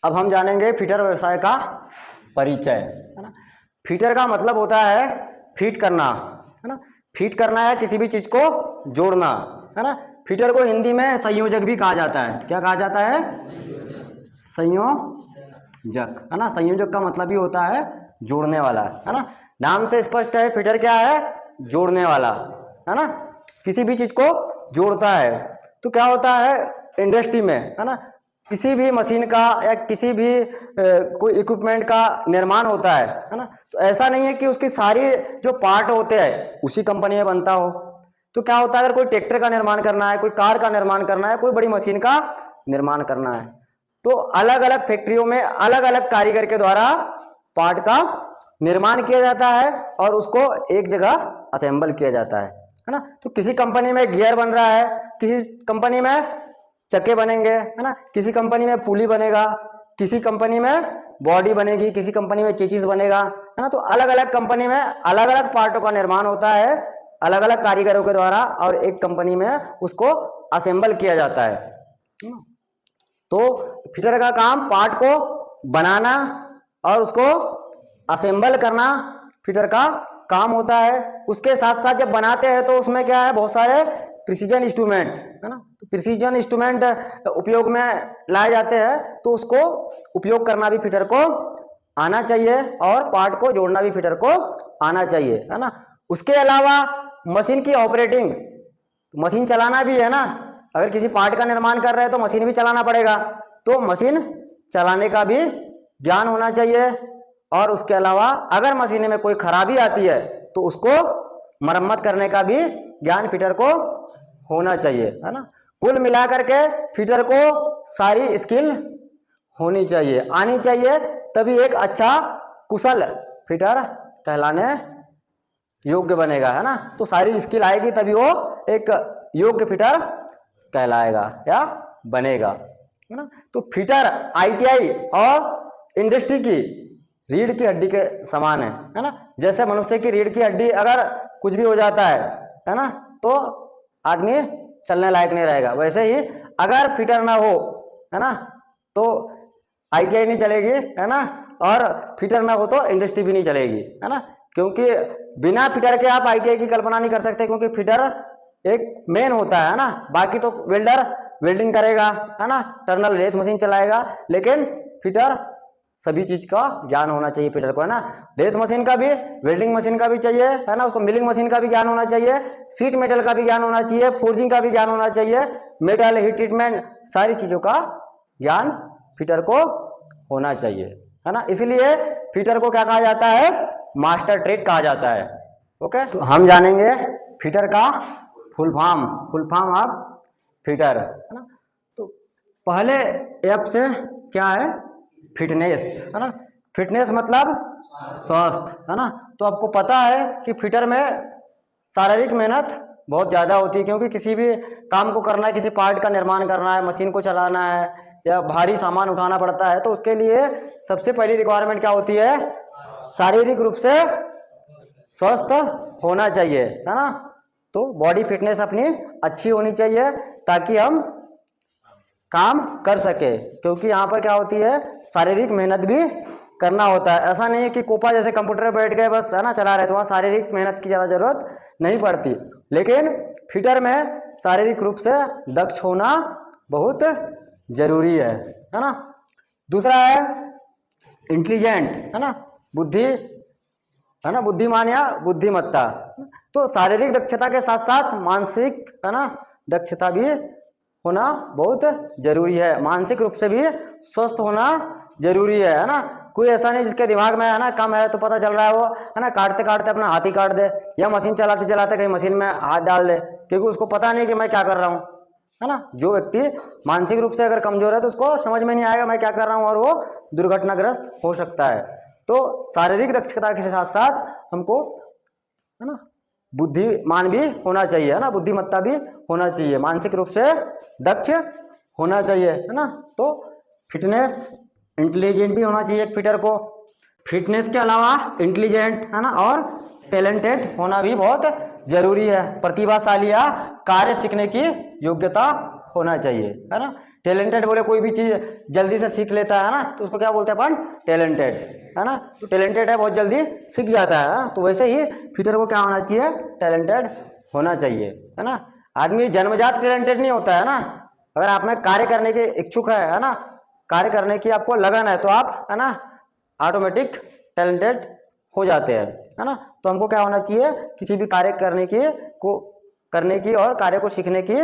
अब हम जानेंगे फिटर व्यवसाय का परिचय, है ना। फिटर का मतलब होता है फिट करना, है ना। फिट करना है किसी भी चीज को जोड़ना, है ना। फिटर को हिंदी में संयोजक भी कहा जाता है। क्या कहा जाता है? संयोजक, है ना। संयोजक का मतलब ही होता है जोड़ने वाला, है ना। नाम से स्पष्ट है फिटर क्या है? जोड़ने वाला, है ना। किसी भी चीज को जोड़ता है। तो क्या होता है इंडस्ट्री में, है ना, किसी भी मशीन का या किसी भी कोई इक्विपमेंट का निर्माण होता है ना। तो ऐसा नहीं है कि उसकी सारी जो पार्ट होते हैं उसी कंपनी में बनता हो। तो क्या होता है अगर कोई ट्रैक्टर का निर्माण करना है, कोई कार का निर्माण करना है, कोई बड़ी मशीन का निर्माण करना है, तो अलग अलग फैक्ट्रियों में अलग अलग कारीगर के द्वारा पार्ट का निर्माण किया जाता है और उसको एक जगह असेंबल किया जाता है ना। तो किसी कंपनी में गियर बन रहा है, किसी कंपनी में चक्के बनेंगे, है ना, किसी कंपनी में पुली बनेगा, किसी कंपनी में बॉडी बनेगी, किसी कंपनी में चेसिस बनेगा, है ना। तो अलग अलग कंपनी में अलग अलग पार्टों का निर्माण होता है अलग अलग कारीगरों के द्वारा और एक कंपनी में उसको असेंबल किया जाता है। तो फिटर का काम पार्ट को बनाना और उसको असेंबल करना फिटर का काम होता है। उसके साथ साथ जब बनाते हैं तो उसमें क्या है बहुत सारे प्रिसीजन इंस्ट्रूमेंट, है ना। तो प्रिसीजन इंस्ट्रूमेंट उपयोग में लाए जाते हैं, तो उसको उपयोग करना भी फिटर को आना चाहिए और पार्ट को जोड़ना भी फिटर को आना चाहिए, है ना। उसके अलावा मशीन की ऑपरेटिंग, मशीन चलाना भी है ना। अगर किसी पार्ट का निर्माण कर रहे हैं तो मशीन भी चलाना पड़ेगा, तो मशीन चलाने का भी ज्ञान होना चाहिए। और उसके अलावा अगर मशीन में कोई खराबी आती है तो उसको मरम्मत करने का भी ज्ञान फिटर को होना चाहिए, है ना। कुल मिलाकर के फिटर को सारी स्किल होनी चाहिए, आनी चाहिए, तभी एक अच्छा कुशल फिटर कहलाने योग्य बनेगा, है ना। तो सारी स्किल आएगी तभी वो एक योग्य फिटर कहलाएगा या बनेगा, है ना। तो फिटर आईटीआई और इंडस्ट्री की रीढ़ की हड्डी के समान है ना। जैसे मनुष्य की रीढ़ की हड्डी अगर कुछ भी हो जाता है ना, तो आदमी चलने लायक नहीं रहेगा, वैसे ही अगर फिटर ना हो, है ना, तो आईटीआई नहीं चलेगी, है ना, और फिटर ना हो तो इंडस्ट्री भी नहीं चलेगी, है ना। क्योंकि बिना फिटर के आप आईटीआई की कल्पना नहीं कर सकते, क्योंकि फिटर एक मेन होता है ना। बाकी तो वेल्डर वेल्डिंग करेगा, है ना, टर्नल रेत मशीन चलाएगा, लेकिन फिटर सभी चीज का ज्ञान होना चाहिए फिटर को, है ना। रेत मशीन का भी, वेल्डिंग मशीन का भी चाहिए, है ना, उसको मिलिंग मशीन का भी ज्ञान होना चाहिए, सीट मेटल का भी ज्ञान होना चाहिए, फोर्जिंग का भी ज्ञान होना चाहिए, मेटल हीट ट्रीटमेंट, सारी चीजों का ज्ञान फिटर को होना चाहिए, है ना। इसलिए फिटर को क्या कहा जाता है? मास्टर ट्रेड कहा जाता है। ओके, तो हम जानेंगे फिटर का फुल फॉर्म ऑफ फिटर, है ना। तो पहले एफ से क्या है? फिटनेस, है ना। फिटनेस मतलब स्वस्थ, है ना। तो आपको पता है कि फिटर में शारीरिक मेहनत बहुत ज़्यादा होती है, क्योंकि किसी भी काम को करना है, किसी पार्ट का निर्माण करना है, मशीन को चलाना है या भारी सामान उठाना पड़ता है, तो उसके लिए सबसे पहली रिक्वायरमेंट क्या होती है? शारीरिक रूप से स्वस्थ होना चाहिए, है ना। तो बॉडी फिटनेस अपनी अच्छी होनी चाहिए ताकि हम काम कर सके, क्योंकि यहाँ पर क्या होती है शारीरिक मेहनत भी करना होता है। ऐसा नहीं है कि कोपा जैसे कंप्यूटर पर बैठ गए बस, है ना, चला रहे, तो वहाँ शारीरिक मेहनत की ज़्यादा जरूरत नहीं पड़ती। लेकिन फिटर में शारीरिक रूप से दक्ष होना बहुत जरूरी है ना। दूसरा है इंटेलिजेंट, है ना, बुद्धि, है ना, बुद्धिमान या बुद्धिमत्ता। तो शारीरिक दक्षता के साथ साथ मानसिक, है ना, दक्षता भी होना बहुत जरूरी है। मानसिक रूप से भी स्वस्थ होना जरूरी है ना। कोई ऐसा नहीं जिसके दिमाग में, है ना, कम है तो पता चल रहा है वो, है ना, काटते काटते अपना हाथ ही काट दे, या मशीन चलाते चलाते कहीं मशीन में हाथ डाल दे, क्योंकि उसको पता नहीं कि मैं क्या कर रहा हूँ, है ना। जो व्यक्ति मानसिक रूप से अगर कमजोर है तो उसको समझ में नहीं आएगा मैं क्या कर रहा हूँ और वो दुर्घटनाग्रस्त हो सकता है। तो शारीरिक दक्षता के साथ साथ हमको, है ना, बुद्धिमान भी होना चाहिए, है ना, बुद्धिमत्ता भी होना चाहिए, मानसिक रूप से दक्ष होना चाहिए, है ना। तो फिटनेस, इंटेलिजेंट भी होना चाहिए एक फिटर को। फिटनेस के अलावा इंटेलिजेंट, है ना, और टैलेंटेड होना भी बहुत जरूरी है। प्रतिभाशाली या कार्य सीखने की योग्यता होना चाहिए, है ना। टैलेंटेड बोले कोई भी चीज़ जल्दी से सीख लेता है ना, तो उसको क्या बोलते हैं अपन, टैलेंटेड, है ना। तो टैलेंटेड है, बहुत जल्दी सीख जाता है ना? तो वैसे ही फिटर को क्या होना चाहिए, टैलेंटेड होना चाहिए, है ना। आदमी जन्मजात टैलेंटेड नहीं होता है ना। अगर आप में कार्य करने के इच्छुक है ना, कार्य करने की आपको लगन है, तो आप, है ना, ऑटोमेटिक टैलेंटेड हो जाते हैं, है ना। तो हमको क्या होना चाहिए, किसी भी कार्य करने की और कार्य को सीखने की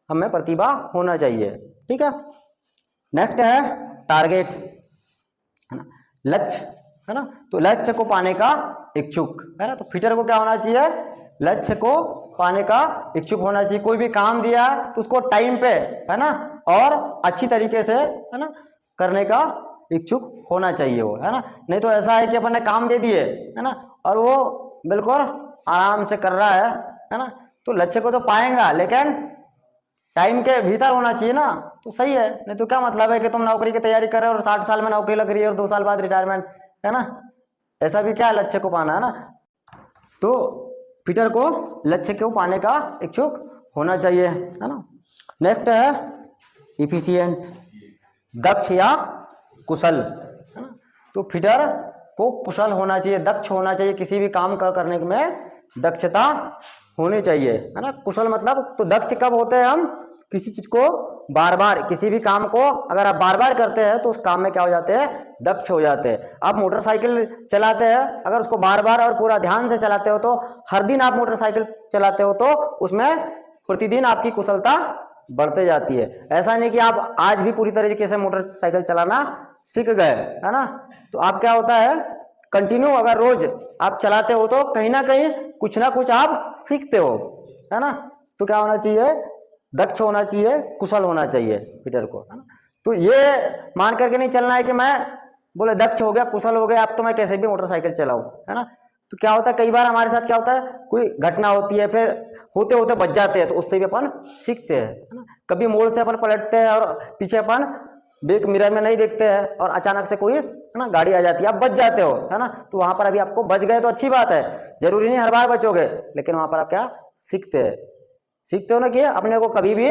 हमें प्रतिभा होना चाहिए, ठीक है। नेक्स्ट है टारगेट, है ना, लक्ष्य, है ना। तो लक्ष्य को पाने का इच्छुक, है ना। तो फिटर को क्या होना चाहिए, लक्ष्य को पाने का इच्छुक होना चाहिए। कोई भी काम दिया तो उसको टाइम पे, है ना, और अच्छी तरीके से, है ना, करने का इच्छुक होना चाहिए वो, है ना। नहीं तो ऐसा है कि अपन ने काम दे दिए, है ना, और वो बिल्कुल आराम से कर रहा है ना। तो लक्ष्य को तो पाएगा, लेकिन टाइम के भीतर होना चाहिए ना, तो सही है। नहीं तो क्या मतलब है कि तुम नौकरी की तैयारी कर रहे हो और 60 साल में नौकरी लग रही है और 2 साल बाद रिटायरमेंट, है ना। ऐसा भी क्या है, लक्ष्य को पाना, है ना। तो फिटर को लक्ष्य को पाने का इच्छुक होना चाहिए, है ना। नेक्स्ट है इफिशिएंट, दक्ष या कुशल, है ना। तो फिटर को कुशल होना चाहिए, दक्ष होना चाहिए, किसी भी काम करने में दक्षता होनी चाहिए, है ना। कुशल मतलब, तो दक्ष कब होते हैं हम, किसी चीज को बार बार, किसी भी काम को अगर आप बार बार करते हैं तो उस काम में क्या हो जाते हैं, दक्ष हो जाते हैं। आप मोटरसाइकिल चलाते हैं, अगर उसको बार बार और पूरा ध्यान से चलाते हो, तो हर दिन आप मोटरसाइकिल चलाते हो, तो उसमें प्रतिदिन आपकी कुशलता बढ़ते जाती है। ऐसा नहीं कि आप आज भी पूरी तरीके से मोटरसाइकिल चलाना सीख गए, है ना। तो आप क्या होता है, कंटिन्यू अगर रोज आप चलाते हो तो कहीं ना कुछ आप सीखते हो, है ना। तो क्या होना चाहिए, दक्ष होना चाहिए, कुशल होना चाहिए फिटर को, है ना। तो ये मान करके नहीं चलना है कि मैं बोले दक्ष हो गया, कुशल हो गया, अब तो मैं कैसे भी मोटरसाइकिल चलाऊं, है ना। तो क्या होता है, कई बार हमारे साथ क्या होता है, कोई घटना होती है, फिर होते होते बच जाते हैं, तो उससे भी अपन सीखते हैं, है ना। कभी मोड़ से अपन पलटते हैं और पीछे अपन बैक मिरर में नहीं देखते हैं और अचानक से कोई, है ना, गाड़ी आ जाती है, आप बच जाते हो, है ना। तो वहां पर अभी आपको बच गए तो अच्छी बात है, जरूरी नहीं हर बार बचोगे, लेकिन वहां पर आप क्या सीखते हो ना कि अपने को कभी भी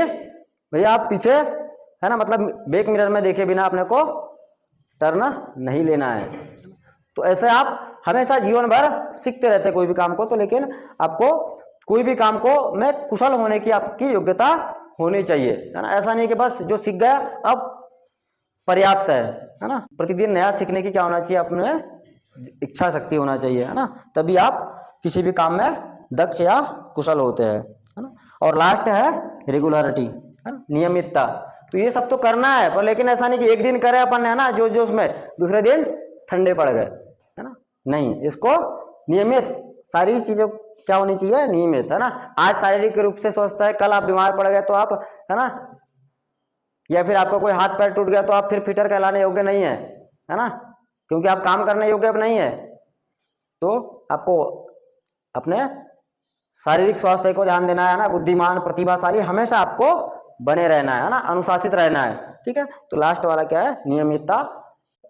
भैया आप पीछे, है ना, मतलब बैक मिरर में देखे बिना अपने को टर्न नहीं लेना है। तो ऐसे आप हमेशा जीवन भर सीखते रहते हैं कोई भी काम को, तो लेकिन आपको कोई भी काम को में कुशल होने की आपकी योग्यता होनी चाहिए, है ना। ऐसा नहीं कि बस जो सीख गया अब पर्याप्त है ना। प्रतिदिन नया सीखने की क्या होना चाहिए, अपने इच्छा शक्ति होना चाहिए, है ना। तभी आप किसी भी काम में दक्ष या कुशल होते हैं, है ना। और लास्ट है रेगुलरिटी, है ना, नियमितता। तो ये सब तो करना है, पर लेकिन ऐसा नहीं कि एक दिन करे अपन, है ना, जोश में, दूसरे दिन ठंडे पड़ गए, है ना। नहीं, इसको नियमित, सारी चीजों क्या होनी चाहिए, नियमित, है ना। आज शारीरिक रूप से स्वस्थ है, कल आप बीमार पड़ गए तो आप, है ना, या फिर आपका कोई हाथ पैर टूट गया तो आप फिर फिटर कहलाने योग्य नहीं है ना, क्योंकि आप काम करने योग्य अब नहीं है। तो आपको अपने शारीरिक स्वास्थ्य को ध्यान देना है ना, बुद्धिमान प्रतिभाशाली हमेशा आपको बने रहना है ना, अनुशासित रहना है, ठीक है। तो लास्ट वाला क्या है, नियमितता,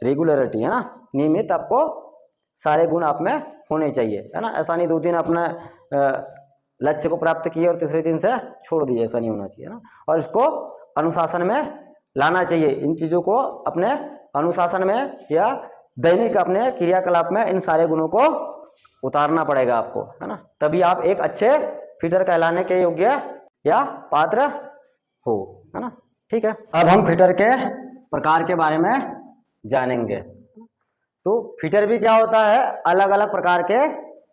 रेगुलरिटी, है ना। नियमित आपको सारे गुण आप में होने चाहिए, है ना। ऐसा नहीं 2 दिन अपने लक्ष्य को प्राप्त किए और तीसरे दिन से छोड़ दिए, ऐसा नहीं होना चाहिए ना। और इसको अनुशासन में लाना चाहिए, इन चीज़ों को अपने अनुशासन में या दैनिक अपने क्रियाकलाप में इन सारे गुणों को उतारना पड़ेगा आपको, है ना। तभी आप एक अच्छे फिटर कहलाने के योग्य या पात्र हो, है ना। ठीक है, अब हम फिटर के प्रकार के बारे में जानेंगे। तो फिटर भी क्या होता है, अलग अलग प्रकार के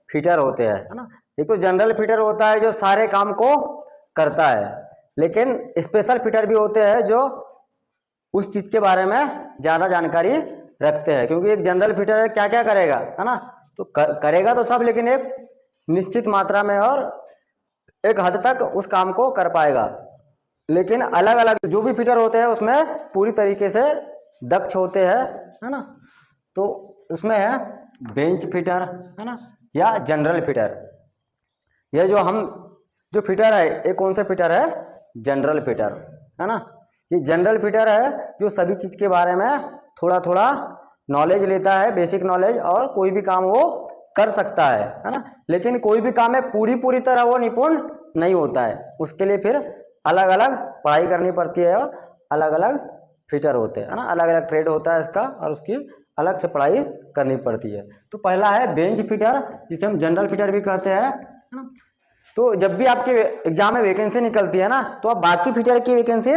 फिटर होते हैं, है ना। एक तो जनरल फिटर होता है जो सारे काम को करता है, लेकिन स्पेशल फिटर भी होते हैं जो उस चीज के बारे में ज्यादा जानकारी रखते हैं। क्योंकि एक जनरल फिटर क्या क्या करेगा, है ना, तो करेगा तो सब, लेकिन एक निश्चित मात्रा में और एक हद तक उस काम को कर पाएगा। लेकिन अलग अलग जो भी फिटर होते हैं उसमें पूरी तरीके से दक्ष होते हैं, है ना। तो उसमें है बेंच फिटर, है ना, या जनरल फिटर। यह जो फिटर है, ये कौन सा फिटर है, जनरल फिटर, है ना। ये जनरल फिटर है जो सभी चीज के बारे में थोड़ा थोड़ा नॉलेज लेता है, बेसिक नॉलेज, और कोई भी काम वो कर सकता है ना। लेकिन कोई भी काम में पूरी तरह वो निपुण नहीं होता है, उसके लिए फिर अलग अलग पढ़ाई करनी पड़ती है और अलग अलग फिटर होते हैं, है ना, अलग अलग ट्रेड होता है इसका और उसकी अलग से पढ़ाई करनी पड़ती है। तो पहला है बेंच फिटर, जिसे हम जनरल फिटर भी कहते हैं, है ना। तो जब भी आपके एग्जाम में वैकेंसी निकलती है ना, तो आप बाकी फिटर की वैकेंसी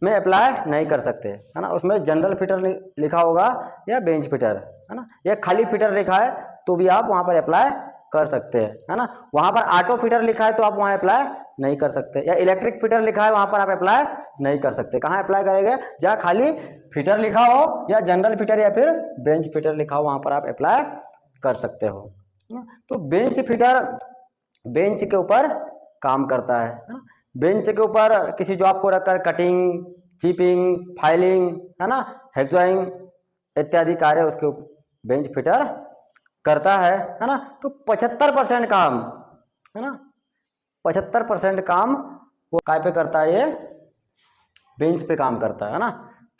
में अप्लाई नहीं कर सकते, है ना। उसमें जनरल फिटर लिखा होगा या बेंच फिटर, है ना, या खाली फिटर लिखा है तो भी आप वहाँ पर अप्लाई कर सकते हैं, है ना। वहाँ पर ऑटो फिटर लिखा है तो आप वहाँ अप्लाई नहीं कर सकते, या इलेक्ट्रिक फिटर लिखा है वहाँ पर आप अप्लाई नहीं कर सकते। कहाँ अप्लाई करेंगे? जहाँ खाली फिटर लिखा हो या जनरल फिटर या फिर बेंच फिटर लिखा हो, वहाँ पर आप अप्लाई कर सकते हो, है ना। तो बेंच फिटर बेंच के ऊपर काम करता है ना। बेंच के ऊपर किसी जॉब को रखकर कटिंग, चिपिंग, फाइलिंग, है ना, हेक्साइंग इत्यादि कार्य उसके बेंच फिटर करता है ना। तो 75% काम, है ना, 75% काम वो काय पे करता है? ये बेंच पे काम करता है ना।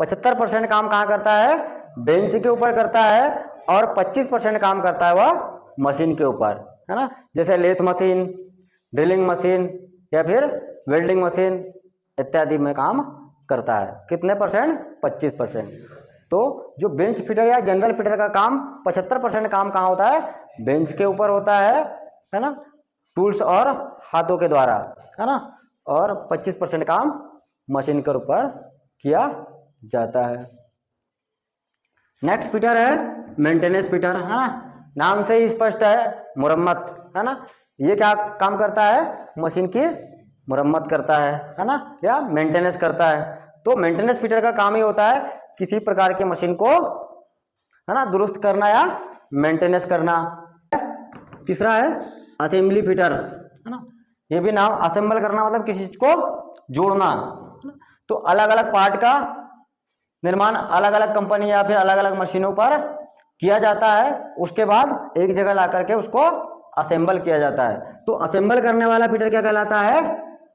75% काम कहाँ करता है? बेंच के ऊपर करता है, और 25% काम करता है वह मशीन के ऊपर, है ना। जैसे लेथ मशीन, ड्रिलिंग मशीन या फिर वेल्डिंग मशीन इत्यादि में काम करता है। कितने परसेंट? 25%। तो जो बेंच फिटर या जनरल फिटर का काम 75% काम कहाँ होता है? बेंच के ऊपर होता है ना, टूल्स और हाथों के द्वारा, है ना, और 25% काम मशीन के ऊपर किया जाता है। नेक्स्ट फिटर है मेंटेनेंस फिटर, है ना। नाम से ही स्पष्ट है, मुरम्मत, है ना। ये क्या काम करता है? मशीन की मुरम्मत करता है ना, या मेंटेनेंस करता है। तो मेंटेनेंस फिटर का काम ही होता है किसी प्रकार की मशीन को, है ना, दुरुस्त करना या मेंटेनेंस करना। तीसरा है असेंबली फिटर, है ना। ये भी नाम, असेंबल करना मतलब किसी चीज को जोड़ना। तो अलग अलग पार्ट का निर्माण अलग अलग कंपनी या फिर अलग अलग मशीनों पर किया जाता है, उसके बाद एक जगह ला करके उसको असेंबल किया जाता है। तो असेंबल करने वाला फिटर क्या कहलाता है?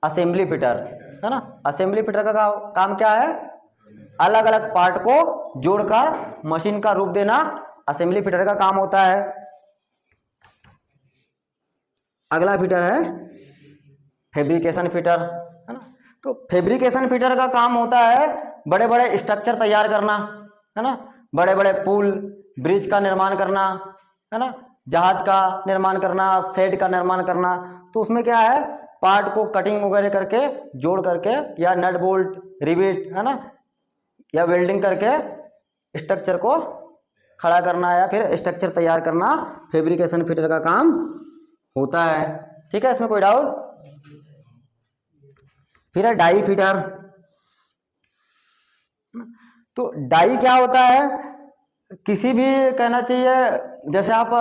असेंबली फिटर, है ना। असेंबली फिटर का काम क्या है? अलग अलग पार्ट को जोड़कर मशीन का रूप देना असेंबली फिटर का काम होता है। अगला फिटर है फैब्रिकेशन फिटर, है ना। तो फैब्रिकेशन फिटर का काम होता है बड़े बड़े स्ट्रक्चर तैयार करना, है ना, बड़े बड़े पुल ब्रिज का निर्माण करना, है ना, जहाज का निर्माण करना, शेड का निर्माण करना। तो उसमें क्या है? पार्ट को कटिंग वगैरह करके जोड़ करके, या नट बोल्ट रिवेट, है ना, या वेल्डिंग करके स्ट्रक्चर को खड़ा करना या फिर स्ट्रक्चर तैयार करना फैब्रिकेशन फिटर का काम होता है। ठीक है, इसमें कोई डाउट? फिर है डाई फिटर। तो डाई क्या होता है? किसी भी, कहना चाहिए, जैसे आप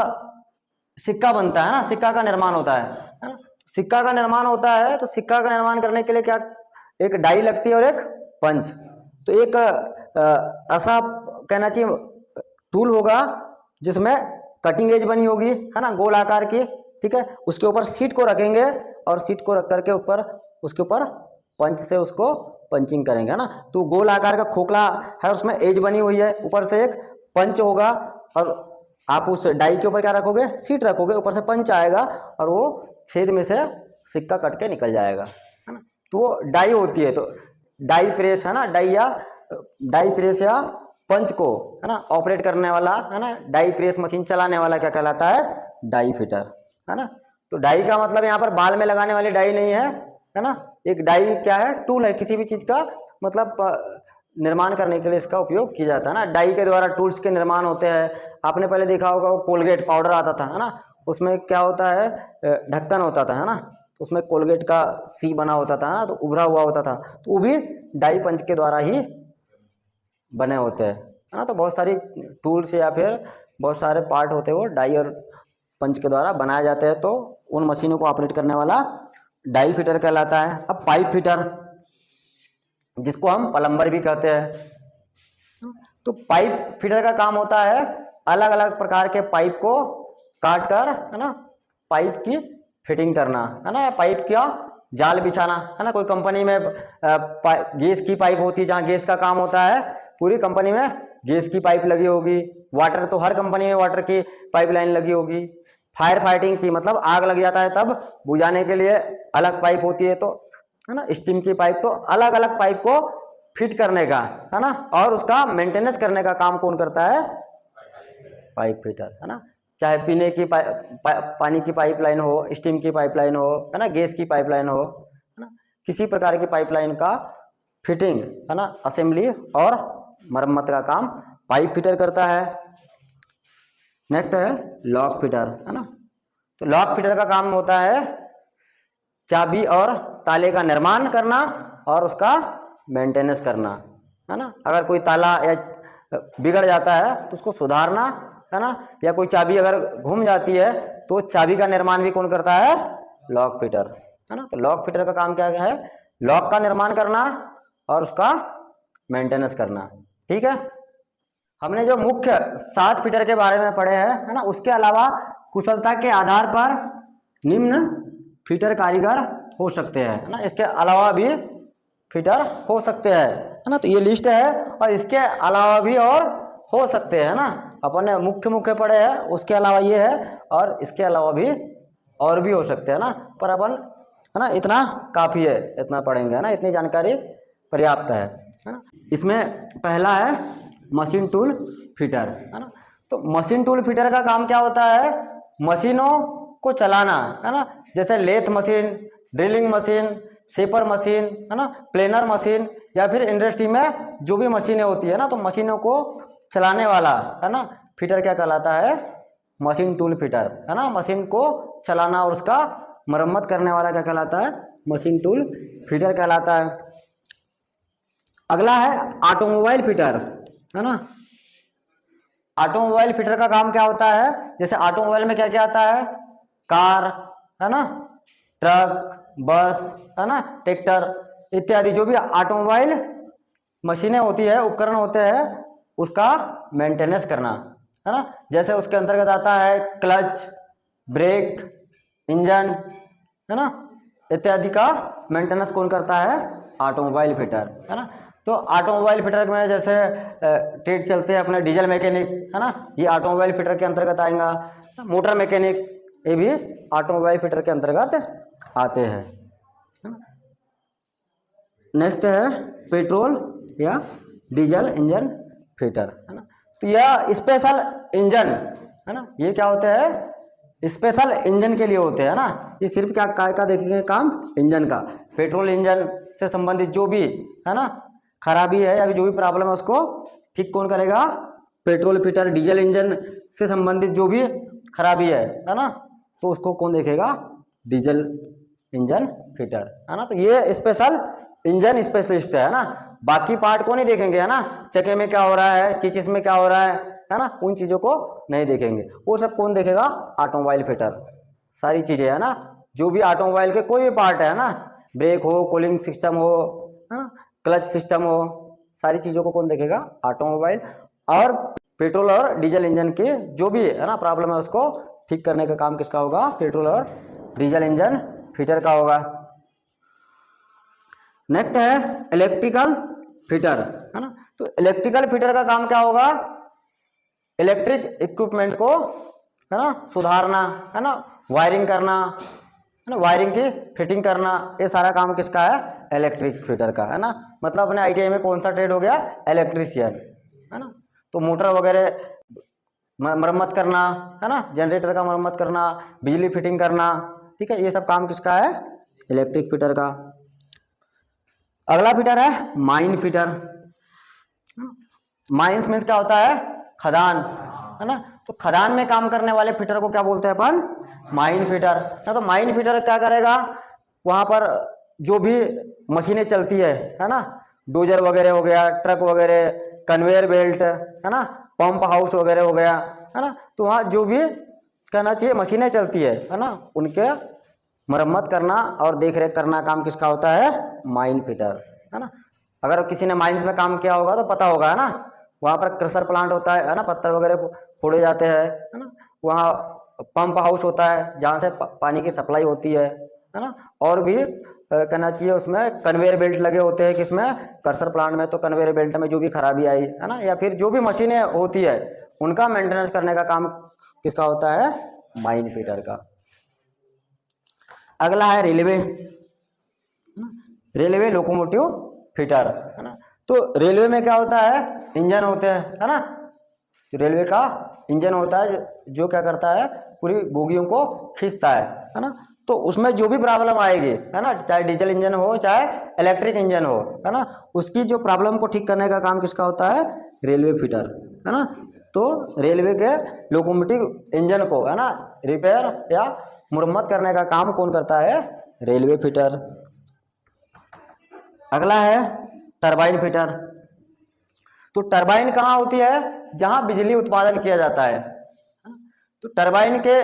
सिक्का बनता है ना, सिक्का का निर्माण होता है ना। सिक्का का निर्माण होता है, तो सिक्का का निर्माण करने के लिए क्या, एक डाई लगती है और एक पंच। तो एक ऐसा, कहना चाहिए, टूल होगा जिसमें कटिंग एज बनी होगी, है ना, गोल आकार की, ठीक है। उसके ऊपर सीट को रखेंगे और सीट को रख करके ऊपर उसके ऊपर पंच से उसको पंचिंग करेंगे, है ना। तो गोल आकार का खोखला है, उसमें एज बनी हुई है, ऊपर से एक पंच होगा, और आप उस डाई के ऊपर क्या रखोगे? सीट रखोगे, ऊपर से पंच आएगा और वो छेद में से सिक्का कट के निकल जाएगा, है ना। तो वो डाई होती है। तो डाई प्रेस, है ना, डाई प्रेस या पंच को, है ना, ऑपरेट करने वाला, है ना, डाई प्रेस मशीन चलाने वाला क्या कहलाता है? डाई फिटर, है ना। तो डाई का मतलब यहाँ पर बाल में लगाने वाली डाई नहीं है ना। एक डाई क्या है? टूल है, किसी भी चीज का मतलब निर्माण करने के लिए इसका उपयोग किया जाता है ना। डाई के द्वारा टूल्स के निर्माण होते हैं। आपने पहले देखा होगा वो कोलगेट पाउडर आता था, है ना, उसमें क्या होता है? ढक्कन होता था, है ना, तो उसमें कोलगेट का सी बना होता था, है ना, तो उभरा हुआ होता था, तो वो भी डाई पंच के द्वारा ही बने होते हैं, है ना। तो बहुत सारी टूल्स या फिर बहुत सारे पार्ट होते हैं वो डाई और पंच के द्वारा बनाए जाते हैं। तो उन मशीनों को ऑपरेट करने वाला डाई फिटर कहलाता है। अब पाइप फिटर, जिसको हम प्लम्बर भी कहते हैं। तो पाइप फिटर का काम होता है अलग अलग प्रकार के पाइप को काट कर, है ना, पाइप की फिटिंग करना, है ना, पाइप का जाल बिछाना, है ना। कोई कंपनी में गैस की पाइप होती है, जहाँ गैस का काम होता है, पूरी कंपनी में गैस की पाइप लगी होगी। वाटर, तो हर कंपनी में वाटर की पाइपलाइन लगी होगी। फायर फाइटिंग की, मतलब आग लग जाता है तब बुझाने के लिए अलग पाइप होती है, तो, है ना, स्टीम की पाइप। तो अलग अलग पाइप को फिट करने का, है ना, और उसका मेंटेनेंस करने का काम कौन करता है? पाइप फिटर, है ना। चाहे पीने की पानी की पाइपलाइन हो, स्टीम की पाइपलाइन हो, है ना, गैस की पाइपलाइन हो, है ना, किसी प्रकार की पाइपलाइन का फिटिंग, है ना, असेंबली और मरम्मत का काम पाइप फिटर करता है। नेक्स्ट है लॉक फिटर, है ना। तो लॉक फिटर का काम होता है चाबी और ताले का निर्माण करना और उसका मेंटेनेंस करना, है ना। अगर कोई ताला या बिगड़ जाता है तो उसको सुधारना, है ना, या कोई चाबी अगर घूम जाती है तो चाबी का निर्माण भी कौन करता है? लॉक फिटर, है ना। तो लॉक फिटर का काम क्या है? लॉक का निर्माण करना और उसका मेंटेनेंस करना। ठीक है, हमने जो मुख्य 7 फिटर के बारे में पढ़े हैं, है ना, उसके अलावा कुशलता के आधार पर निम्न फिटर कारीगर हो सकते हैं, है ना, इसके अलावा भी फिटर हो सकते हैं, है ना। तो ये लिस्ट है और इसके अलावा भी और हो सकते हैं, ना। अपन ने मुख्य पढ़े हैं, उसके अलावा ये है और इसके अलावा भी और भी हो सकते हैं, ना। पर अपन, है ना, इतना काफ़ी है, इतना पढ़ेंगे, है ना, इतनी जानकारी पर्याप्त है ना। इसमें पहला है मशीन टूल फिटर, है ना। तो मशीन टूल फिटर का काम क्या होता है? मशीनों को चलाना, है ना, जैसे lathe machine, drilling machine, shaper machine, है ना, प्लेनर मशीन, या फिर इंडस्ट्री में जो भी मशीनें होती है ना, तो मशीनों को चलाने वाला, है ना, फिटर क्या कहलाता है? मशीन टूल फिटर, है ना। मशीन को चलाना और उसका मरम्मत करने वाला क्या कहलाता है? मशीन टूल फिटर कहलाता है। अगला है ऑटोमोबाइल फिटर, है ना। ऑटोमोबाइल फिटर का काम क्या होता है? जैसे ऑटोमोबाइल में क्या क्या आता है? कार, है ना, ट्रक, बस, है ना, ट्रैक्टर इत्यादि जो भी ऑटोमोबाइल मशीनें होती है, उपकरण होते हैं, उसका मेंटेनेंस करना, है ना। जैसे उसके अंतर्गत आता है क्लच, ब्रेक, इंजन, है ना, इत्यादि का मेंटेनेंस कौन करता है? ऑटोमोबाइल फिटर, है ना। तो ऑटोमोबाइल फिटर में जैसे ट्रेड चलते हैं अपने डीजल मैकेनिक, है ना, ये ऑटोमोबाइल फिटर के अंतर्गत आएगा। मोटर मैकेनिक, ये भी ऑटोमोबाइल फिटर के अंतर्गत आते हैं। नेक्स्ट है पेट्रोल या डीजल इंजन फिटर, है ना। तो यह स्पेशल इंजन, है ना, ये क्या होते हैं? स्पेशल इंजन के लिए होते हैं, ना। ये सिर्फ क्या का देखेंगे काम? इंजन का। पेट्रोल इंजन से संबंधित जो भी, है ना, खराबी है या जो भी प्रॉब्लम है उसको ठीक कौन करेगा? Petrol fitter. डीजल इंजन से संबंधित जो भी खराबी है ना, तो उसको कौन देखेगा? डीजल इंजन फिटर, है ना। तो ये स्पेशल इंजन स्पेशलिस्ट है ना। बाकी पार्ट को नहीं देखेंगे, है ना, चक्के में क्या हो रहा है, चीचिस में क्या हो रहा है ना, उन चीज़ों को नहीं देखेंगे। वो सब कौन देखेगा? Automobile fitter. सारी चीज़ें, है ना, जो भी ऑटोमोबाइल के कोई भी पार्ट है ना, ब्रेक हो, कूलिंग सिस्टम हो, है ना, क्लच सिस्टम हो, सारी चीज़ों को कौन देखेगा? ऑटोमोबाइल। और पेट्रोल और डीजल इंजन की जो भी, है ना, प्रॉब्लम है उसको ठीक करने का काम किसका होगा? पेट्रोल और डीजल इंजन फिटर का होगा। नेक्स्ट है इलेक्ट्रिकल फिटर, है ना। तो इलेक्ट्रिकल फिटर का काम क्या होगा? इलेक्ट्रिक इक्विपमेंट को, है ना, सुधारना, है ना, वायरिंग करना, है ना, वायरिंग की फिटिंग करना, ये सारा काम किसका है? इलेक्ट्रिक फिटर का, है ना। मतलब अपने ITI में कौन सा ट्रेड हो गया? इलेक्ट्रीशियन, है ना। तो मोटर वगैरह मरम्मत करना, है ना, जनरेटर का मरम्मत करना, बिजली फिटिंग करना, ठीक है, ये सब काम किसका है? इलेक्ट्रिक फिटर का। अगला फिटर है माइन फिटर। माइंस मीन्स क्या होता है? खदान, है ना। तो खदान में काम करने वाले फिटर को क्या बोलते हैं अपन? माइन फिटर, ना। तो माइन फिटर क्या करेगा? वहां पर जो भी मशीनें चलती है ना, डोजर वगैरह हो गया, ट्रक वगैरह, कन्वेयर बेल्ट, है ना, पंप हाउस वगैरह हो गया, है ना, तो वहाँ जो भी कहना चाहिए मशीनें चलती है ना, उनके मरम्मत करना और देख रेख करना काम किसका होता है? माइन फिटर, है ना। अगर किसी ने माइंस में काम किया होगा तो पता होगा, है ना, वहाँ पर क्रशर प्लांट होता है ना, पत्थर वगैरह फोड़े जाते हैं, है ना, वहाँ पंप हाउस होता है जहाँ से पानी की सप्लाई होती है ना। और भी कहना चाहिए उसमें कन्वेयर बेल्ट लगे होते हैं, किसमें? क्रशर प्लांट में। तो कन्वेयर बेल्ट में जो भी खराबी आई, है ना, या फिर जो भी मशीनें होती है उनका मेंटेनेंस करने का काम किसका होता है? माइन फिटर का। अगला है रेलवे, रेलवे लोकोमोटिव फिटर, है ना। तो रेलवे में क्या होता है, इंजन होते हैं, है ना। तो रेलवे का इंजन होता है जो क्या करता है, पूरी बोगियों को खींचता है ना। तो उसमें जो भी प्रॉब्लम आएगी, है ना, चाहे डीजल इंजन हो चाहे इलेक्ट्रिक इंजन हो, है ना, उसकी जो प्रॉब्लम को ठीक करने का काम किसका होता है, रेलवे फिटर, है ना। तो रेलवे के लोकोमोटिव इंजन को, है ना, रिपेयर या मुरम्मत करने का काम कौन करता है, रेलवे फिटर। अगला है टरबाइन फिटर। तो टरबाइन कहाँ होती है, जहां बिजली उत्पादन किया जाता है। तो टरबाइन के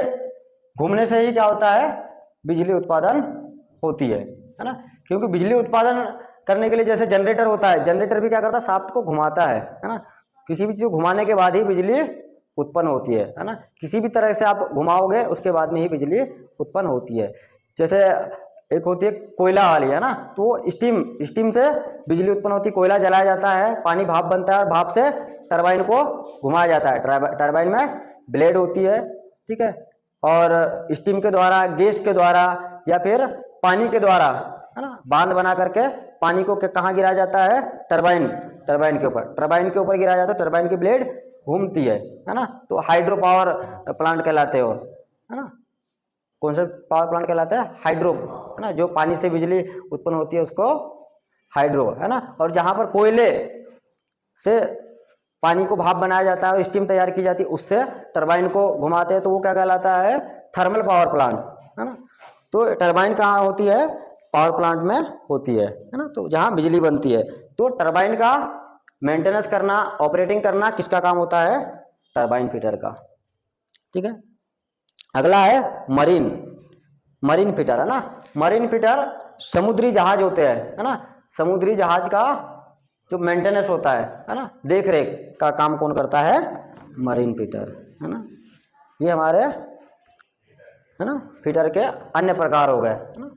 घूमने से ही क्या होता है, बिजली उत्पादन होती है ना। क्योंकि बिजली उत्पादन करने के लिए जैसे जनरेटर होता है, जनरेटर भी क्या करता है, शाफ्ट को घुमाता है ना। किसी भी चीज को घुमाने के बाद ही बिजली उत्पन्न होती है ना। किसी भी तरह से आप घुमाओगे उसके बाद में ही बिजली उत्पन्न होती है। जैसे एक होती है कोयला वाली, है ना, तो स्टीम से बिजली उत्पन्न होती है। कोयला जलाया जाता है, पानी भाप बनता है और भाप से टरबाइन को घुमाया जाता है। टरबाइन में ब्लेड होती है, ठीक है, और स्टीम के द्वारा, गैस के द्वारा या फिर पानी के द्वारा, है ना, बांध बना करके पानी को कहाँ गिराया जाता है, टरबाइन के ऊपर। टरबाइन के ऊपर गिराया जाता है, टरबाइन की ब्लेड घूमती है ना। तो हाइड्रो पावर प्लांट कहलाते हो, है ना। कौन सा पावर प्लांट कहलाता है, हाइड्रो, है ना, जो पानी से बिजली उत्पन्न होती है उसको हाइड्रो, है ना। और जहाँ पर कोयले से पानी को भाप बनाया जाता है और स्टीम तैयार की जाती है, उससे टरबाइन को घुमाते हैं, तो वो क्या कहलाता है, थर्मल पावर प्लांट, है ना। तो टरबाइन कहाँ होती है, पावर प्लांट में होती है ना, तो जहाँ बिजली बनती है। तो टरबाइन का मेंटेनेंस करना, ऑपरेटिंग करना किसका काम होता है, टरबाइन फिटर का, ठीक है। अगला है मरीन फिटर, है ना। मरीन फिटर समुद्री जहाज होते हैं, है ना। समुद्री जहाज का जो मेंटेनेंस होता है ना, देख रेख का काम कौन करता है, मरीन फिटर, है ना। ये हमारे, है ना, फिटर के अन्य प्रकार हो गए, है ना।